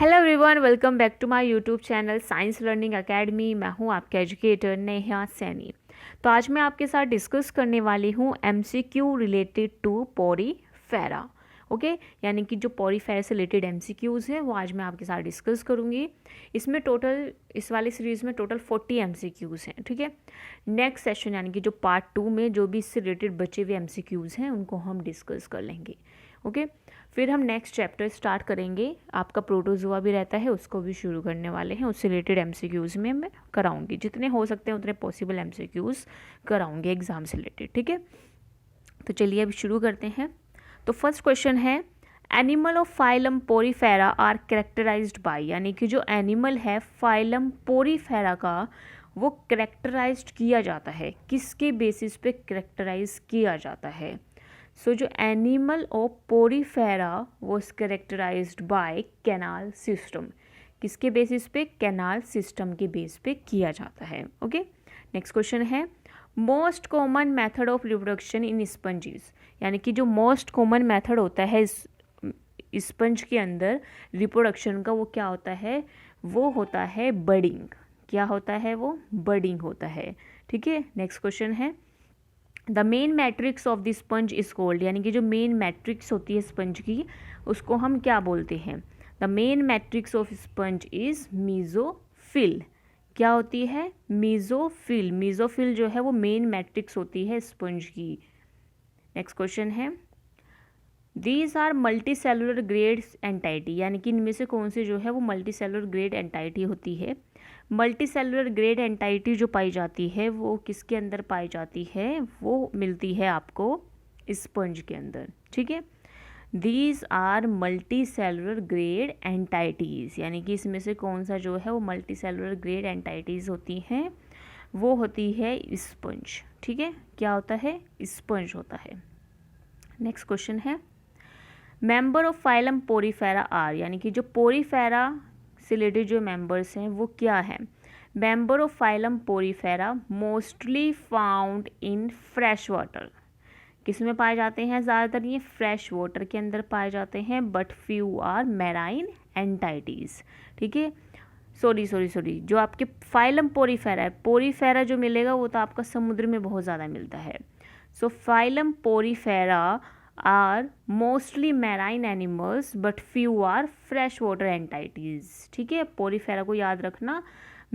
Hello everyone, welcome back to my YouTube channel science learning academy. मैं हूं आपके educator Neha Saini. तो आज मैं आपके साथ डिस्कस करने वाली हूं MCQ related to Porifera. Okay, यानी कि जो पोरीफेरा से रिलेटेड एमसीक्यूज़ हैं वो आज मैं आपके साथ डिस्कस करूंगी। इसमें टोटल, इस वाली सीरीज़ में टोटल 40 एमसीक्यूज़ हैं। ठीक है, नेक्स्ट सेशन यानी कि जो पार्ट 2 में जो भी इससे रिलेटेड बचे हुए एमसीक्यूज़ हैं उनको हम डिस्कस कर लेंगे। ओके, फिर हम नेक्स्ट चैप्टर स्टार्ट करेंगे। आपका प्रोटोजोआ भी रहता है, उसको भी शुरू करने वाले हैं। उससे रिलेटेड एमसीक्यूज़ में मैं कराऊंगी, जितने हो सकते हैं उतने पॉसिबल एमसीक्यूज़ कराऊंगी एग्जाम से रिलेटेड। ठीक है, तो चलिए अभी शुरू करते हैं। तो फर्स्ट क्वेश्चन है, animal of phylum Porifera are characterised by, यानी कि जो एनिमल है फाइलम पोरीफेरा का वो कैरेक्टराइज्ड किया जाता है, किसके बेसिस पे कैरेक्टराइज किया जाता है। सो जो animal of Porifera was characterised by canal system, किसके बेसिस पे, कैनाल सिस्टम के बेस पे किया जाता है। ओके, नेक्स्ट क्वेश्चन है, most common method of reproduction in sponges, यानी कि जो मोस्ट कॉमन मेथड होता है स्पंज के अंदर रिप्रोडक्शन का वो क्या होता है, वो होता है बडिंग। क्या होता है वो, बडिंग होता है। ठीक है, नेक्स्ट क्वेश्चन है, the main matrix of the sponge is called, यानी कि जो मेन मैट्रिक्स होती है स्पंज की उसको हम क्या बोलते हैं। The main matrix of sponge is mesophyll. क्या होती है, मीजोफिल। मीजोफिल जो है वो मेन मैट्रिक्स होती है स्पंज की। नेक्स्ट क्वेश्चन है, these are multi cellular grade entity, यानी कि इनमें से कौन से जो है वो मल्टी सेलुलर ग्रेड एंटाइटी होती है। मल्टी सेलुलर ग्रेड एंटाइटी जो पाई जाती है वो किसके अंदर पाई जाती है, वो मिलती है आपको स्पंज के अंदर। ठीक है, these are multi cellular grade entities, यानी कि इसमें से कौन सा जो है वो मल्टी सेलुलर ग्रेड एंटाइटीज़ होती हैं, वो होती है स्पंज। ठीक है, क्या होता है, स्पंज होता है। नेक्स्ट क्वेश्चन है, member of phylum Porifera are, यानी कि जो पोरीफेरा से रिलेटेड जो मेंबर्स हैं वो क्या हैं। Member of phylum Porifera mostly found in fresh water, किस में पाए जाते हैं ज़्यादातर, ये फ्रेश वाटर के अंदर पाए जाते हैं। But few are marine entities. ठीक है, सॉरी, जो आपके फाइलम पोरीफेरा है, पोरीफेरा जो मिलेगा वो तो आपका समुद्र में बहुत ज़्यादा मिलता है। So phylum Porifera are mostly marine animals but few are fresh water entities. ठीक है, पोरीफेरा को याद रखना,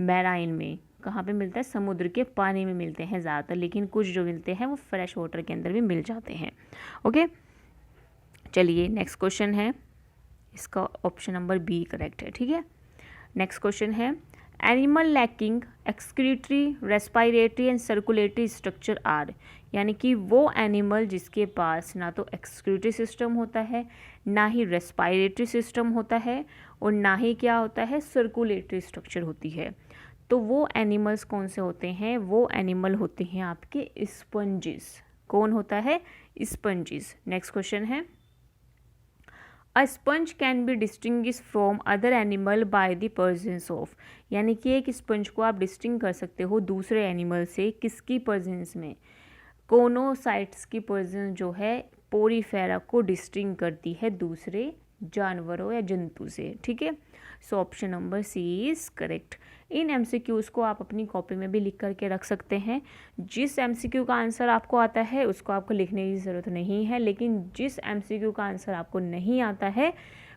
मैराइन में कहाँ पे मिलता है, समुद्र के पानी में मिलते हैं ज़्यादातर, लेकिन कुछ जो मिलते हैं वो फ्रेश वाटर के अंदर भी मिल जाते हैं। ओके, चलिए नेक्स्ट क्वेश्चन है, इसका ऑप्शन नंबर बी करेक्ट है। ठीक है, नेक्स्ट क्वेश्चन है, animal lacking excretory respiratory and circulatory structure are, यानी कि वो एनिमल जिसके पास ना तो एक्सक्रीटरी सिस्टम होता है, ना ही रेस्पायरेटरी सिस्टम होता है, और ना ही क्या होता है, सर्कुलेटरी स्ट्रक्चर होती है। तो वो एनिमल्स कौन से होते हैं, वो एनिमल होते हैं आपके स्पंजिस। कौन होता है, स्पंजिस। नेक्स्ट क्वेश्चन है, अ sponge can be distinguish from other animal by the presence of, यानी कि एक स्पंज को आप डिस्टिंग कर सकते हो दूसरे एनिमल से, किसकी प्रेजेंस में, कोनोसाइट्स की प्रेजेंस जो है पोरीफेरा को डिस्टिंग करती है दूसरे जानवरों या जंतु से। ठीक है, so option number C is correct. इन एमसीक्यूज़ को आप अपनी कॉपी में भी लिख करके रख सकते हैं। जिस एमसीक्यू का आंसर आपको आता है उसको आपको लिखने की ज़रूरत नहीं है, लेकिन जिस एमसीक्यू का आंसर आपको नहीं आता है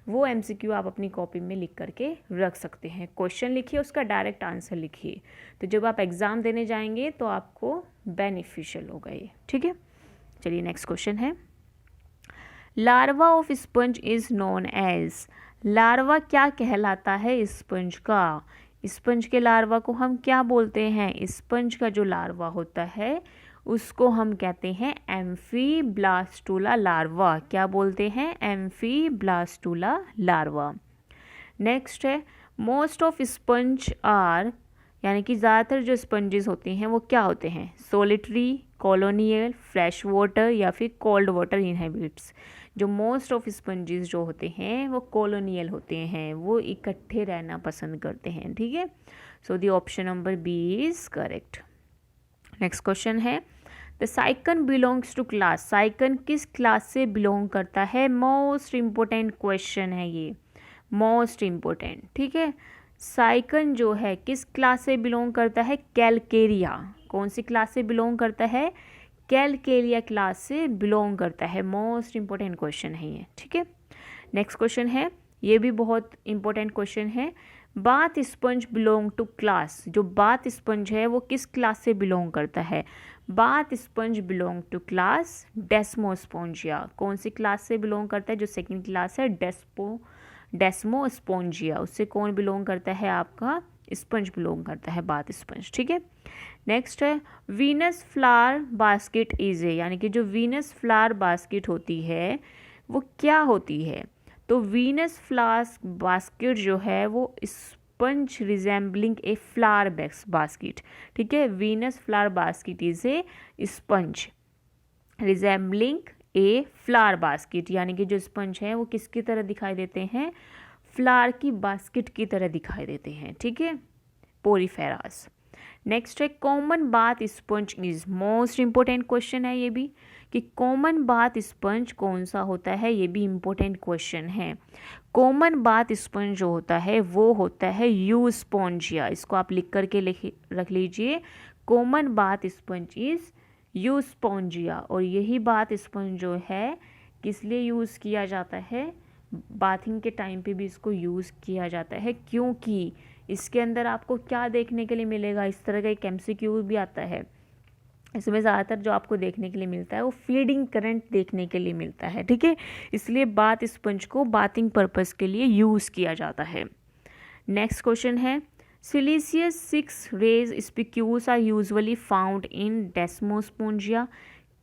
वो एमसीक्यू आप अपनी कॉपी में लिख करके रख सकते हैं। क्वेश्चन लिखिए, उसका डायरेक्ट आंसर लिखिए, तो जब आप एग्ज़ाम देने जाएंगे तो आपको बेनिफिशियल होगा ये। ठीक है, चलिए नेक्स्ट क्वेश्चन है, larva of sponge is known as, larva क्या कहलाता है स्पंज का, स्पंज के लार्वा को हम क्या बोलते हैं, स्पंज का जो लार्वा होता है उसको हम कहते हैं एम्फीब्लास्टुला लार्वा। क्या बोलते हैं, एम्फीब्लास्टुला लार्वा। नेक्स्ट है, मोस्ट ऑफ स्पंज आर, यानी कि ज़्यादातर जो स्पंजेस होते हैं वो क्या होते हैं, सोलिटरी, कॉलोनियल, फ्रेश वाटर या फिर कोल्ड वाटर इनहेबिट्स। जो मोस्ट ऑफ स्पंजेस जो होते हैं वो कॉलोनियल होते हैं, वो इकट्ठे रहना पसंद करते हैं। ठीक है, so the option number B is correct. Next question है, the sycon belongs to class, sycon किस क्लास से बिलोंग करता है, मोस्ट इम्पोर्टेंट क्वेश्चन है ये, मोस्ट इम्पोर्टेंट, ठीक है। साइकन जो है किस क्लास से बिलोंग करता है? कैलकेरिया। कौन सी क्लास से बिलोंग करता है? कैलकेरिया क्लास से बिलोंग करता है। मोस्ट इम्पोर्टेंट क्वेश्चन है ये, ठीक है। नेक्स्ट क्वेश्चन है, ये भी बहुत इंपॉर्टेंट क्वेश्चन है। Bath sponge belong to class, जो बाथ स्पंज है वो किस क्लास से बिलोंग करता है? Bath sponge belong to class Demospongiae. कौन सी क्लास से बिलोंग करता है? जो सेकंड क्लास है डेस्मोस्पोंजिया, उससे कौन बिलोंग करता है? आपका स्पंज बिलोंग करता है, बाथ स्पंज, ठीक है। नेक्स्ट है Venus flower basket is a, यानी कि जो वीनस फ्लावर बास्केट होती है वो क्या होती है? तो वीनस फ्लावर बास्केट जो है वो sponge resembling a flower basket, ठीक है। Venus flower basket is a sponge resembling a flower basket, यानी कि जो स्पंज है वो किसकी तरह दिखाई देते हैं? फ्लावर की बास्केट की तरह दिखाई देते हैं, ठीक है। पोरीफेरास। नेक्स्ट है common bath sponge is, most important question है ये भी, कि कॉमन बाथ स्पंज कौन सा होता है? ये भी इंपॉर्टेंट क्वेश्चन है। कॉमन बाथ स्पंज जो होता है वो होता है यूस्पोंजिया। इसको आप लिख करके रख लीजिए, कॉमन बाथ स्पंज इज यूस्पोंजिया। और यही बाथ स्पंज जो है किस लिए यूज़ किया जाता है? बाथिंग के टाइम पे भी इसको यूज़ किया जाता है, क्योंकि इसके अंदर आपको क्या देखने के लिए मिलेगा? इस तरह का एक MCQ भी आता है, इसमें ज़्यादातर जो आपको देखने के लिए मिलता है वो फीडिंग करंट देखने के लिए मिलता है, ठीक है। इसलिए बाथ स्पंज को बाथिंग पर्पस के लिए यूज़ किया जाता है। नेक्स्ट क्वेश्चन है siliceous 6 rays spicules are usually found in Demospongiae.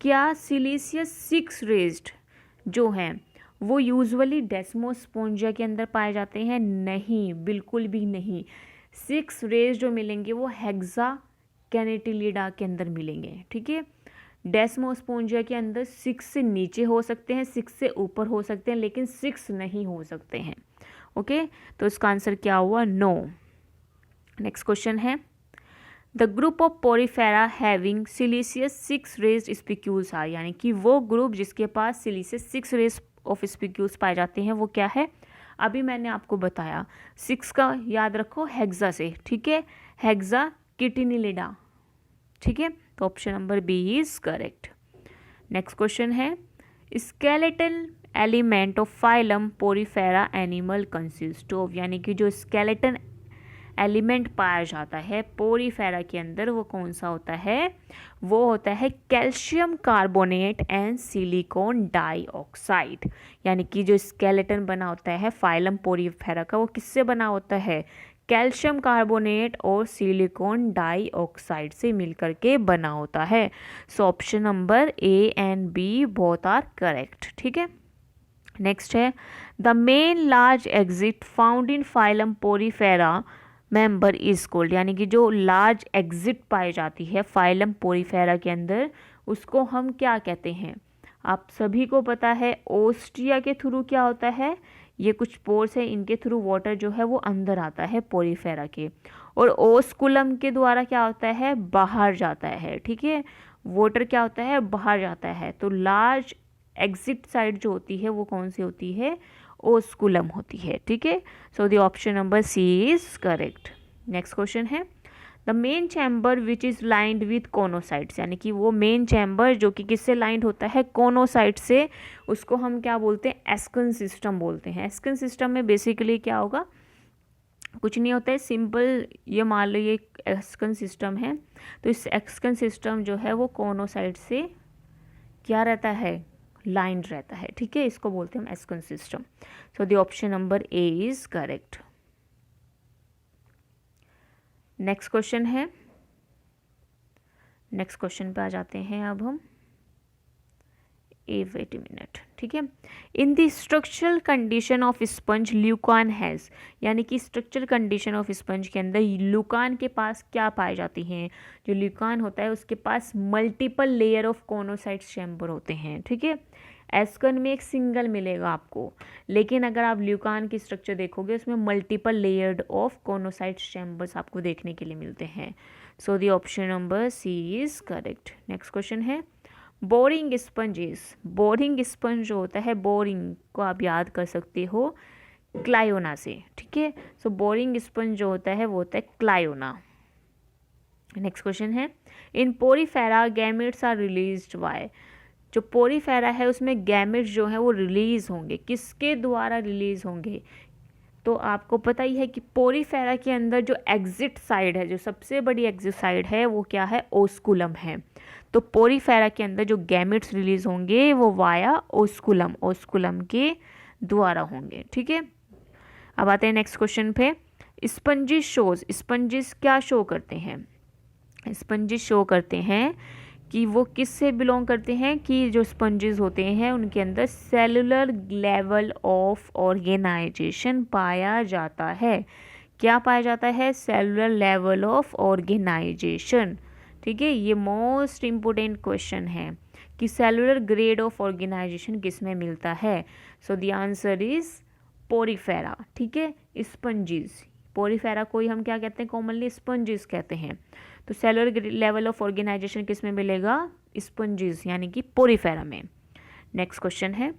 क्या सिलिशियस 6 रेज्ड जो हैं वो यूजुअली डेस्मोस्पोंजिया के अंदर पाए जाते हैं? नहीं, बिल्कुल भी नहीं। 6 रेज जो मिलेंगे वो हेक्सा कैनेटिलिडा के अंदर मिलेंगे, ठीक है। डेस्मोस्पोंजिया के अंदर 6 से नीचे हो सकते हैं, 6 से ऊपर हो सकते हैं, लेकिन 6 नहीं हो सकते हैं, ओके। तो इसका आंसर क्या हुआ? नो। नेक्स्ट क्वेश्चन है the group of porifera having siliceous 6 rayed spicules are, यानी कि वो ग्रुप जिसके पास सिलिशियस 6 रेज ऑफ स्पिक्यूल्स पाए जाते हैं वो क्या है? अभी मैंने आपको बताया 6 का याद रखो हेक्सा से, ठीक है। हेक्सा किटिनिलिडा, ठीक है। तो option number B is correct. Next question है skeletal element of phylum Porifera animal consist of, यानी कि जो स्केलेटन एलिमेंट पाया जाता है पोरीफेरा के अंदर वो कौन सा होता है? वो होता है calcium carbonate and silicon dioxide, यानी कि जो स्केलेटन बना होता है फाइलम पोरीफेरा का वो किससे बना होता है? कैल्शियम कार्बोनेट और सिलिकॉन डाइऑक्साइड से मिलकर के बना होता है। So option number A and B both are correct, ठीक है। नेक्स्ट है the main large exit found in phylum porifera member is called, यानी कि जो लार्ज एग्जिट पाई जाती है फाइलम पोरीफेरा के अंदर उसको हम क्या कहते हैं? आप सभी को पता है ओस्टिया के थ्रू क्या होता है, ये कुछ पोर्स है इनके थ्रू वाटर जो है वो अंदर आता है पोरीफेरा के, और ओस्कुलम के द्वारा क्या होता है? बाहर जाता है, ठीक है। वाटर क्या होता है? बाहर जाता है। तो लार्ज एग्जिट साइड जो होती है वो कौन सी होती है? ओस्कुलम होती है, ठीक है। So the option number C is correct. Next question है the main chamber which is lined with choanocytes, यानी कि वो मेन चैम्बर जो कि किससे लाइंड होता है? कोनोसाइट से, उसको हम क्या बोलते हैं? एस्कन सिस्टम बोलते हैं। एस्कन सिस्टम में बेसिकली क्या होगा? कुछ नहीं होता है, सिंपल ये मान लो ये एस्कन सिस्टम है, तो इस एस्कन सिस्टम जो है वो कोनोसाइट से क्या रहता है? लाइंड रहता है, ठीक है। इसको बोलते हैं हम ascon system. So the option number A is correct. Next question है, नेक्स्ट क्वेश्चन पे आ जाते हैं अब हम। वेट अ मिनट, ठीक है। In the structural condition of sponge leucon has, यानी कि स्ट्रक्चरल कंडीशन ऑफ स्पंज के अंदर ल्यूकान के पास क्या पाए जाती हैं? जो ल्यूकान होता है उसके पास मल्टीपल लेयर ऑफ कोनोसाइट चैम्बर होते हैं, ठीक है। एस्कन में एक सिंगल मिलेगा आपको, लेकिन अगर आप ल्यूकान की स्ट्रक्चर देखोगे उसमें multiple layered of choanocyte chambers आपको देखने के लिए मिलते हैं। So the option number C is correct. Next question है बोरिंग स्पंजेस, बोरिंग स्पंज जो होता है, बोरिंग को आप याद कर सकते हो क्लायोना से, ठीक है। सो बोरिंग स्पंज जो होता है वो होता है क्लायोना। नेक्स्ट क्वेश्चन है, in Porifera gametes are released by. जो पोरीफेरा है उसमें गैमेट्स जो है वो रिलीज होंगे, किसके द्वारा रिलीज होंगे? तो आपको पता ही है कि पोरीफेरा के अंदर जो एग्जिट साइड है, जो सबसे बड़ी एग्जिट साइड है वो क्या है? ओस्कुलम है। तो पोरीफेरा के अंदर जो गैमेट्स रिलीज होंगे वो वाया ओस्कुलम, ओस्कुलम के द्वारा होंगे, ठीक है। अब आते हैं नेक्स्ट क्वेश्चन पे। स्पंजिस शोज, स्पंजिस क्या शो करते हैं? स्पंजिस शो करते हैं कि वो किससे बिलोंग करते हैं, कि जो स्पंजेस होते हैं उनके अंदर सेलुलर लेवल ऑफ ऑर्गेनाइजेशन पाया जाता है। क्या पाया जाता है? सेलुलर लेवल ऑफ ऑर्गेनाइजेशन, ठीक है। ये मोस्ट इम्पोर्टेंट क्वेश्चन है कि सेलुलर ग्रेड ऑफ ऑर्गेनाइजेशन किस में मिलता है। So the answer is Porifera, ठीक है। स्पंजिस, पोरीफेरा को ही हम क्या कहते हैं? कॉमनली स्पंजिस कहते हैं। तो सेलुलर लेवल ऑफ ऑर्गेनाइजेशन किस में मिलेगा? स्पंजिस यानी कि पोरीफेरा में। नेक्स्ट क्वेश्चन है,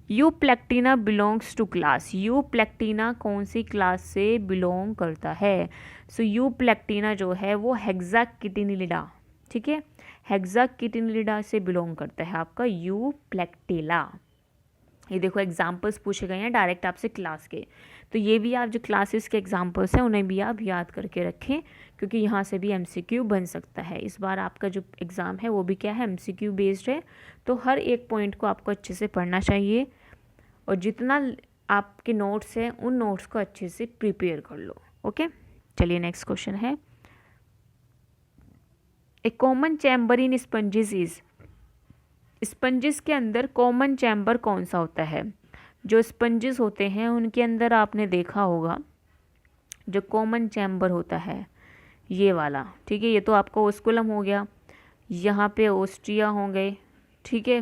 यूप्लेक्टिना बिलोंग्स टू क्लास। यूप्लेक्टिना कौन सी क्लास से बिलोंग करता है? सो यूप्लेक्टिना जो है वो हेक्साकिटिनिलिडा, ठीक है, हेक्साकिटिनिलिडा से बिलोंग करता है आपका यूप्लेक्टिला। ये देखो एग्जाम्पल्स पूछे गए हैं डायरेक्ट आपसे क्लास के, तो ये भी आप जो क्लासेस के एग्जाम्पल्स हैं उन्हें भी आप याद करके रखें, क्योंकि यहाँ से भी एमसीक्यू बन सकता है। इस बार आपका जो एग्ज़ाम है वो भी क्या है? एमसीक्यू बेस्ड है। तो हर एक पॉइंट को आपको अच्छे से पढ़ना चाहिए, और जितना आपके नोट्स हैं उन नोट्स को अच्छे से प्रिपेयर कर लो। ओके, चलिए नेक्स्ट क्वेश्चन है, a common chamber in sponges is. Sponges के अंदर कॉमन चैम्बर कौन सा होता है? जो स्पंजिस होते हैं उनके अंदर आपने देखा होगा जो कॉमन चैम्बर होता है ये वाला, ठीक है। ये तो आपका ओस्कुलम हो गया, यहाँ पे ओस्टिया हो गए, ठीक है।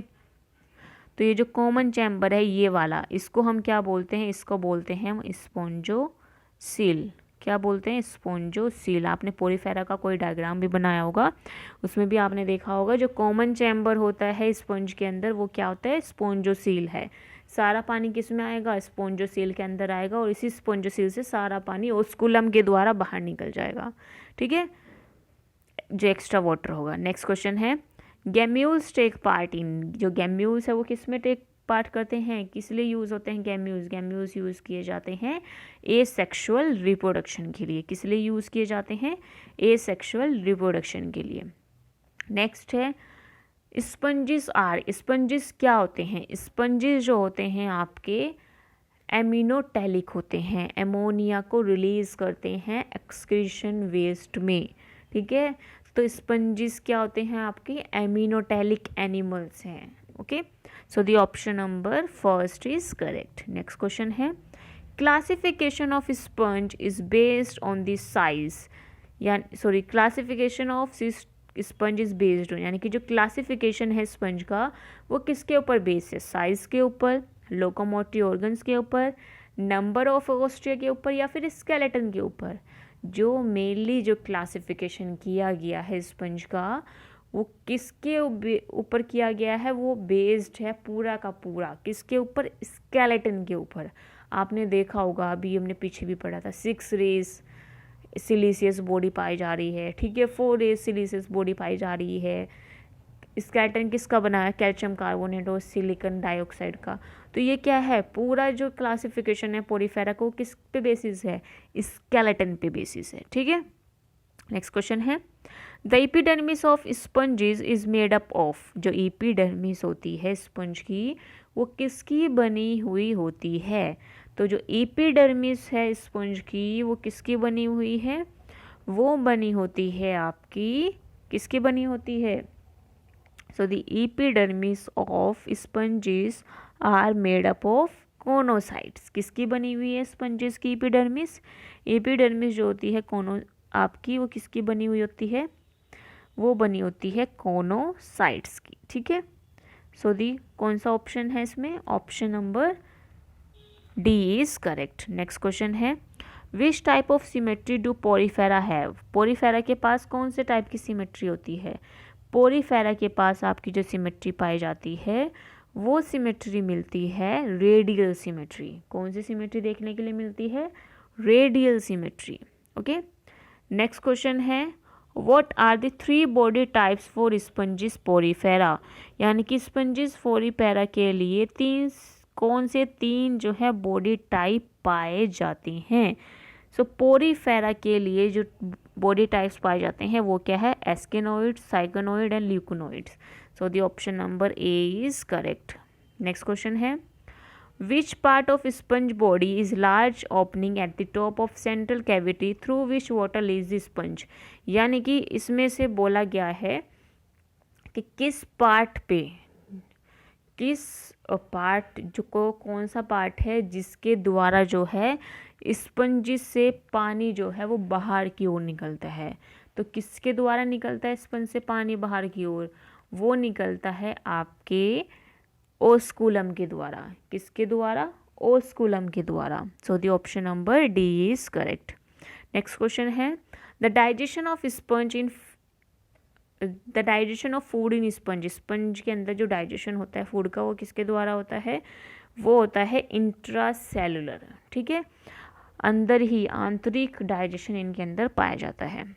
तो ये जो कॉमन चैम्बर है ये वाला, इसको हम क्या बोलते हैं? इसको बोलते हैं हम स्पोंजोसील। क्या बोलते हैं? स्पोंजोसील। आपने पोरीफेरा का कोई डायग्राम भी बनाया होगा, उसमें भी आपने देखा होगा जो कॉमन चैम्बर होता है स्पंज के अंदर वो क्या होता है? स्पोंजोसील है। सारा पानी किस में आएगा? स्पोंजोसील के अंदर आएगा, और इसी स्पोंजोसील से सारा पानी ओस्कुलम के द्वारा बाहर निकल जाएगा, ठीक है, जो एक्स्ट्रा वाटर होगा। नेक्स्ट क्वेश्चन है, गैम्यूल्स टेक पार्ट इन। जो गैम्यूल्स है वो किस में टेक पार्ट करते हैं? किस लिए यूज़ होते हैं गैम्यूल्स? गैम्यूल्स यूज़ किए जाते हैं एसेक्सुअल रिप्रोडक्शन के लिए। किस लिए यूज़ किए जाते हैं? एसेक्सुअल रिप्रोडक्शन के लिए। नेक्स्ट है, स्पंजिस आर। स्पंजिस क्या होते हैं? स्पंजिस जो होते हैं आपके एमिनोटेलिक होते हैं, एमोनिया को रिलीज करते हैं एक्सक्रीशन वेस्ट में, ठीक है। तो स्पंजिस क्या होते हैं? आपके एमिनोटेलिक एनिमल्स हैं। Okay, so the option number first is correct. Next question है, classification of sponge is based on the size, या sorry classification of sponge is based on, यानी कि जो क्लासिफिकेशन है स्पंज का वो किसके ऊपर बेस्ड है? साइज के ऊपर, लोकोमोटिव ऑर्गन्स के ऊपर, नंबर ऑफ ओस्टिया के ऊपर, या फिर स्केलेटन के ऊपर? जो मेनली जो क्लासिफिकेशन किया गया है स्पंज का वो किसके ऊपर किया गया है? वो बेस्ड है पूरा का पूरा किसके ऊपर? स्केलेटन के ऊपर। आपने देखा होगा, अभी हमने पीछे भी पढ़ा था, 6 रेस सिलीसियस बॉडी पाई जा रही है, ठीक है, 4 रेस सिलीसियस बॉडी पाई जा रही है। स्केलेटन किसका बना है? कैल्शियम कार्बोनेट और सिलिकॉन डाइऑक्साइड का। तो ये क्या है? पूरा जो क्लासिफिकेशन है पोरीफेरा को किस पे बेसिस है? स्केलेटन पे बेसिस है, ठीक है। नेक्स्ट क्वेश्चन है, the epidermis of sponges is made up of. जो एपिडर्मिस होती है स्पंज की वो किसकी बनी हुई होती है? तो जो एपिडर्मिस है स्पंज की वो किसकी बनी हुई है? वो बनी होती है आपकी, किसकी बनी होती है? So the epidermis of sponges are made up of choanocytes. किसकी बनी हुई है स्पंजेस की एपिडर्मिस? एपिडर्मिस जो होती है कोनो आपकी वो किसकी बनी हुई होती है? वो बनी होती है कोनोसाइट्स की, ठीक है। सो दी कौन सा ऑप्शन है इसमें? Option number D is correct. Next question है, which type of symmetry do Porifera have. Porifera के पास कौन से टाइप की सिमेट्री होती है? पोरीफेरा के पास आपकी जो सिमेट्री पाई जाती है वो सिमेट्री मिलती है रेडियल सिमेट्री। कौन सी सिमेट्री देखने के लिए मिलती है? Radial symmetry. Okay, next question है what are the 3 body types for sponges Porifera, यानी कि स्पंजिस पोरीफेरा के लिए कौन से 3 जो है बॉडी टाइप पाए जाते हैं? सो पोरीफेरा के लिए जो बॉडी टाइप्स पाए जाते हैं वो क्या है? Asconoid, syconoid and leuconoids. So the option number A is correct. Next question है which part of sponge body is large opening at the top of central cavity through which water leaves the sponge, यानी कि इसमें से बोला गया है कि किस पार्ट जो कौन सा पार्ट है जिसके द्वारा जो है स्पंज से पानी जो है वो बाहर की ओर निकलता है। तो किसके द्वारा निकलता है स्पंज से पानी बाहर की ओर? वो निकलता है आपके ओस्कुलम के द्वारा। किसके द्वारा? ओस्कुलम के द्वारा। So the option number D is correct. Next question है the digestion of food in sponge के अंदर जो डाइजेशन होता है फूड का वो किसके द्वारा होता है? वो होता है इंट्रासेलुलर। ठीक है, अंदर ही आंतरिक डाइजेशन इनके अंदर पाया जाता है।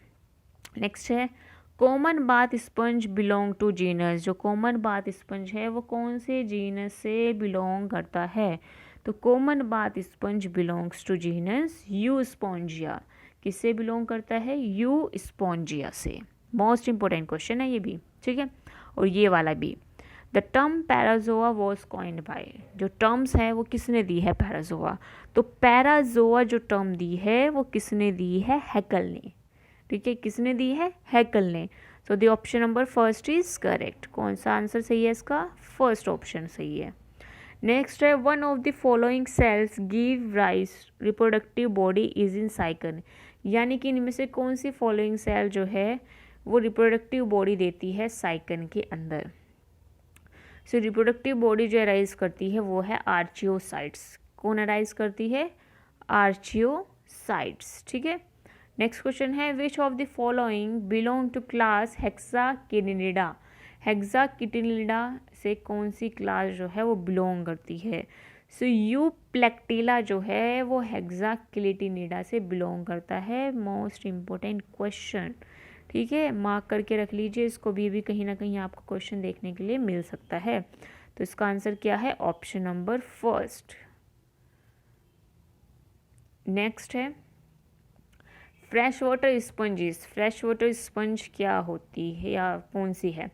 नेक्स्ट है common bath sponge belong to genus, जो कॉमन बाथ स्पंज है वो कौन से जीनस से बिलोंग करता है? तो common bath sponge belongs to genus Euspongia. किससे बिलोंग करता है? यूस्पोंजिया से। मोस्ट इंपॉर्टेंट क्वेश्चन है ये भी, ठीक है। और ये वाला भी, the term Parazoa was coined bye, जो टर्म्स है वो किसने दी है? पैराजोआ। तो पैराजोआ जो टर्म दी है वो किसने दी है? हैकल ने। ठीक है, किसने दी है? हैकल ने। सो the option number first is correct. कौन सा आंसर सही है इसका? फर्स्ट ऑप्शन सही है। नेक्स्ट है one of the following cells give rise reproductive body is in Sycon, यानी कि इनमें से कौन सी फॉलोइंग सेल जो है वो रिप्रोडक्टिव बॉडी देती है साइकन के अंदर? सो रिप्रोडक्टिव बॉडी जो अराइज करती है वो है आर्चियोसाइट्स। कौन अराइज करती है? आर्चियोसाइट्स। ठीक है, नेक्स्ट क्वेश्चन है which of the following belong to class Hexactinellida, Hexactinellida से कौन सी क्लास जो है वो बिलोंग करती है? सो यूप्लेक्टिला जो है वो हेक्साकिटिनिडा से बिलोंग करता है। मोस्ट इम्पोर्टेंट क्वेश्चन, ठीक है, मार्क करके रख लीजिए इसको भी कहीं ना कहीं आपको क्वेश्चन देखने के लिए मिल सकता है। तो इसका आंसर क्या है? Option number first. नेक्स्ट है fresh water sponges, fresh water sponge क्या होती है या कौन सी है?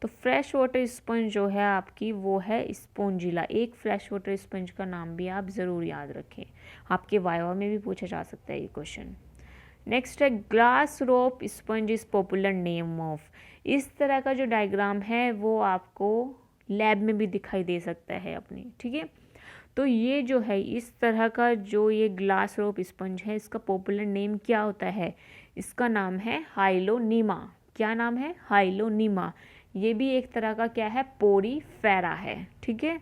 तो फ्रेश वाटर स्पंज जो है आपकी वो है स्पोंजिला। एक फ्रेश वाटर स्पंज का नाम भी आप ज़रूर याद रखें, आपके वाइवा में भी पूछा जा सकता है ये क्वेश्चन। नेक्स्ट है glass rope sponge is popular name of, इस तरह का जो डायग्राम है वो आपको लैब में भी दिखाई दे सकता है अपने, ठीक है। तो ये जो है इस तरह का जो ये ग्लास रोप स्पंज है इसका पॉपुलर नेम क्या होता है? इसका नाम है हाइलोनीमा। क्या नाम है? हाइलोनीमा। ये भी एक तरह का क्या है? पोरीफेरा है, ठीक है।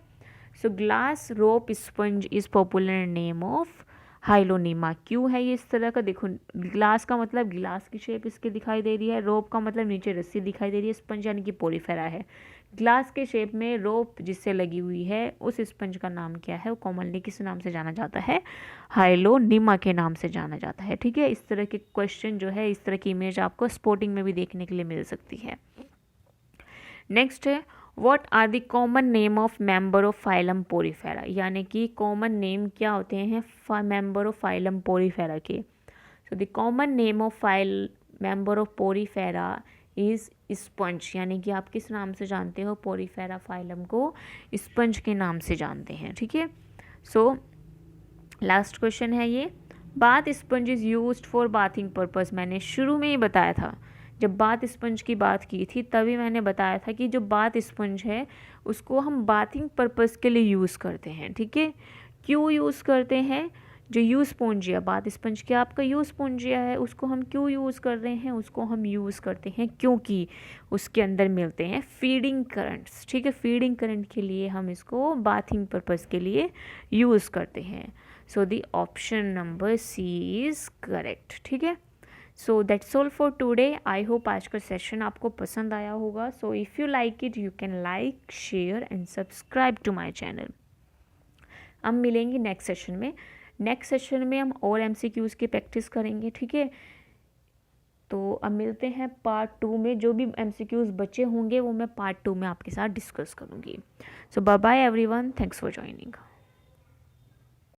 So glass rope sponge is popular name of Hyalonema. क्यों है ये इस तरह का? देखो ग्लास का मतलब ग्लास की शेप इसके दिखाई दे रही है, रोप का मतलब नीचे रस्सी दिखाई दे रही है, स्पंज यानी कि पोरीफेरा है। ग्लास के शेप में रोप जिससे लगी हुई है उस स्पंज का नाम क्या है? वो कॉमनली किस नाम से जाना जाता है? हाइलोनीमा के नाम से जाना जाता है, ठीक है। इस तरह के क्वेश्चन जो है, इस तरह की इमेज आपको स्पोर्टिंग में भी देखने के लिए मिल सकती है। नेक्स्ट है what are the common name of member of phylum porifera, यानी कि कॉमन नेम क्या होते हैं मेंबर ऑफ फाइलम पोरीफेरा के? So the common name of member of Porifera is sponge, यानी कि आप किस नाम से जानते हो? पोरीफेरा फाइलम को स्पंज के नाम से जानते हैं, ठीक है। सो लास्ट क्वेश्चन है ये, bath sponge is used for bathing purpose. मैंने शुरू में ही बताया था, जब बाथ स्पंज की बात की थी तभी मैंने बताया था कि जो बाथ स्पंज है उसको हम बाथिंग पर्पस के लिए यूज़ करते हैं, ठीक है। क्यों यूज़ करते हैं? जो यूस्पोंजिया, बाथ स्पंज क्या आपका यूस्पोंजिया है, उसको हम क्यों यूज़ कर रहे हैं? उसको हम यूज़ करते हैं क्योंकि उसके अंदर मिलते हैं फीडिंग करंट्स, ठीक है। फीडिंग करंट के लिए हम इसको बाथिंग पर्पस के लिए यूज़ करते हैं। So the option number C is correct, ठीक है। So that's all for today. I hope आज का सेशन आपको पसंद आया होगा। So if you like it, you can like, share and subscribe to my channel. हम मिलेंगे नेक्स्ट सेशन में। नेक्स्ट सेशन में हम और MCQs की प्रैक्टिस करेंगे, ठीक है। तो अब मिलते हैं पार्ट 2 में। जो भी MCQs बचे होंगे वो मैं पार्ट 2 में आपके साथ डिस्कस करूँगी। So bye bye everyone, thanks for joining.